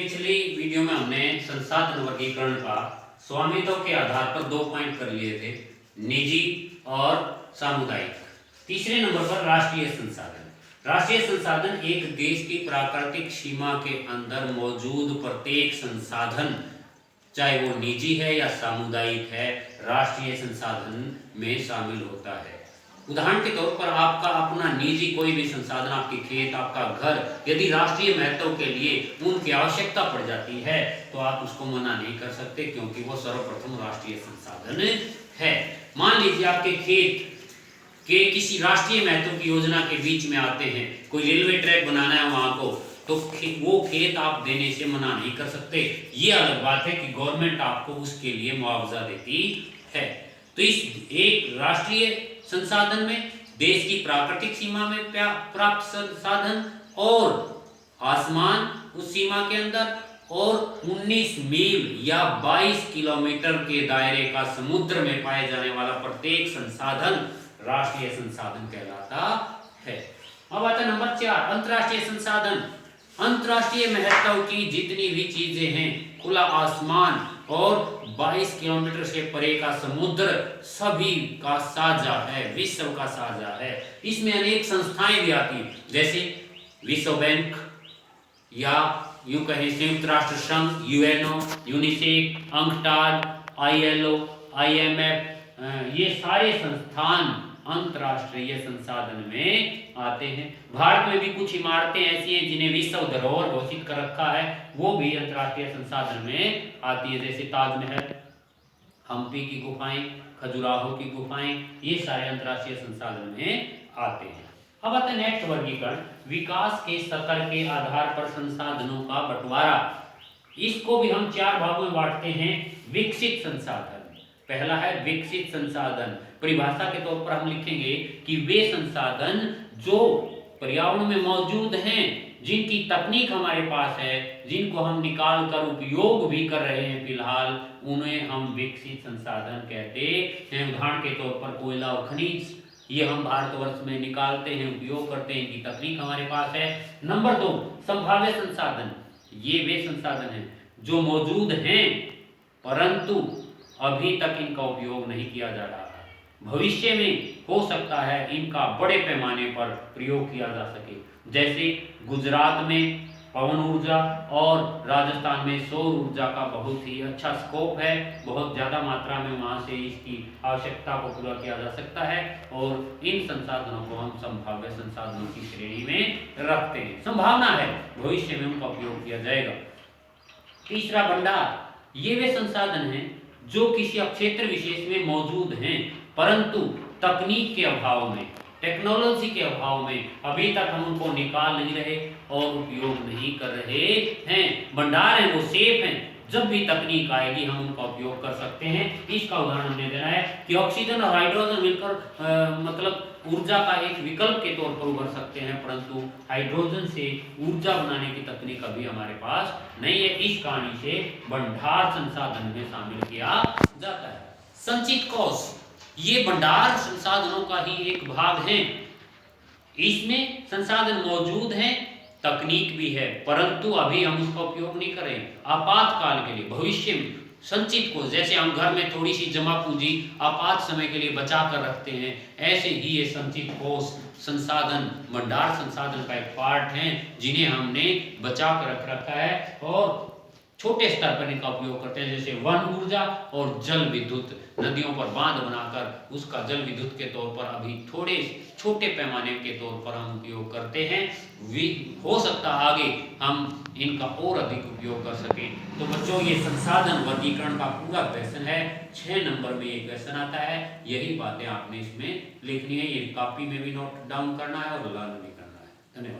पिछली वीडियो में हमने संसाधन वर्गीकरण का स्वामित्व के आधार पर 2 पॉइंट कर लिए थे, निजी और सामुदायिक। तीसरे नंबर पर राष्ट्रीय संसाधन। राष्ट्रीय संसाधन एक देश की प्राकृतिक सीमा के अंदर मौजूद प्रत्येक संसाधन, चाहे वो निजी है या सामुदायिक है, राष्ट्रीय संसाधन में शामिल होता है। उदाहरण के तौर पर आपका अपना निजी कोई भी संसाधन, आपके खेत, आपका घर, यदि राष्ट्रीय महत्व के लिए उनकी आवश्यकता पड़ जाती है तो आप उसको मना नहीं कर सकते, क्योंकि वो सर्वप्रथम राष्ट्रीय संसाधन है। मान लीजिए आपके खेत के किसी राष्ट्रीय महत्व की योजना के बीच में आते हैं, कोई रेलवे ट्रैक बनाना है वहां को, तो वो खेत आप देने से मना नहीं कर सकते। ये अलग बात है कि गवर्नमेंट आपको उसके लिए मुआवजा देती है। तो इस एक राष्ट्रीय संसाधन में देश की प्राकृतिक सीमा में प्राप्त संसाधन और आसमान उस सीमा के अंदर और 19 मील या 22 किलोमीटर के दायरे का समुद्र में पाए जाने वाला प्रत्येक संसाधन राष्ट्रीय संसाधन कहलाता है। अब आता है नंबर 4, अंतर्राष्ट्रीय संसाधन। अंतर्राष्ट्रीय महत्व की जितनी भी चीजें हैं, खुला आसमान और 22 किलोमीटर से परे का समुद्र, सभी का साझा है, विश्व का साझा है। इसमें अनेक संस्थाएं भी आती हैं, जैसे विश्व बैंक या यूं कहें संयुक्त राष्ट्र संघ, UNO, UNICEF, UNCTAD, ILO, IMF, ये सारे संस्थान अंतर्राष्ट्रीय संसाधन में आते हैं। भारत में भी कुछ इमारतें ऐसी हैं जिन्हें विश्व धरोहर घोषित कर रखा है, वो भी अंतर्राष्ट्रीय संसाधन में आती है, जैसे ताजमहल, हम्पी की गुफाएं, खजुराहो की गुफाएं, ये सारे अंतर्राष्ट्रीय संसाधन में आते हैं। अब आता है नेक्स्ट वर्गीकरण, विकास के स्तर के आधार पर संसाधनों का बंटवारा। इसको भी हम 4 भागों में बांटते हैं। विकसित संसाधन, पहला है विकसित संसाधन। परिभाषा के तौर पर हम लिखेंगे कि वे संसाधन जो पर्यावरण में मौजूद हैं, जिनकी तकनीक हमारे पास है, जिनको हम निकाल कर उपयोग भी कर रहे हैं फिलहाल, उन्हें हम विकसित संसाधन कहते हैं। उदाहरण के तौर पर कोयला और खनिज, ये हम भारतवर्ष में निकालते हैं, उपयोग करते हैं, इनकी तकनीक हमारे पास है। नंबर 2, संभाव्य संसाधन। ये वे संसाधन हैं जो मौजूद हैं परंतु अभी तक इनका उपयोग नहीं किया जा रहा है, भविष्य में हो सकता है इनका बड़े पैमाने पर प्रयोग किया जा सके, जैसे गुजरात में पवन ऊर्जा और राजस्थान में सौर ऊर्जा का बहुत ही अच्छा स्कोप है, बहुत ज़्यादा मात्रा में वहाँ से इसकी आवश्यकता को पूरा किया जा सकता है, और इन संसाधनों को हम संभाव्य संसाधनों की श्रेणी में रखते हैं। संभावना है भविष्य में उनका उपयोग किया जाएगा। तीसरा, भंडार। ये वे संसाधन हैं जो किसी क्षेत्र विशेष में मौजूद हैं परंतु तकनीक के अभाव में, टेक्नोलॉजी के अभाव में अभी तक हम उनको निकाल नहीं रहे और उपयोग नहीं कर रहे हैं। भंडार हैं, वो सेफ हैं, जब भी तकनीक आएगी हम उनका उपयोग कर सकते हैं। इसका उदाहरण हमने देना है कि ऑक्सीजन और हाइड्रोजन मिलकर मतलब ऊर्जा का एक विकल्प के तौर पर उभर सकते हैं, परंतु हाइड्रोजन से ऊर्जा बनाने की तकनीक अभी हमारे पास नहीं है। इस कहानी से भंडार संसाधन में शामिल किया जाता है। संचित कोष, ये भंडार संसाधनों का ही एक भाग है। इसमें संसाधन मौजूद हैं, तकनीक भी है, परंतु अभी हम उसका उपयोग नहीं करें। आपातकाल के लिए, भविष्य में संचित कोष, जैसे हम घर में थोड़ी सी जमा पूंजी आपात समय के लिए बचा कर रखते हैं, ऐसे ही ये संचित कोष संसाधन भंडार संसाधन का एक पार्ट है, जिन्हें हमने बचा कर रख रखा है और छोटे स्तर पर इनका उपयोग करते हैं, जैसे वन ऊर्जा और जल विद्युत। नदियों पर बांध बनाकर उसका जल विद्युत के तौर पर अभी थोड़े छोटे पैमाने के तौर पर हम उपयोग करते हैं। हो सकता आगे हम इनका और अधिक उपयोग कर सकें। तो बच्चों, ये संसाधन वर्गीकरण का पूरा क्वेश्चन है, 6 नंबर में ये क्वेश्चन आता है। यही बातें आपने इसमें लिखनी है, ये कॉपी में भी नोट डाउन करना है और लर्न भी करना है। धन्यवाद।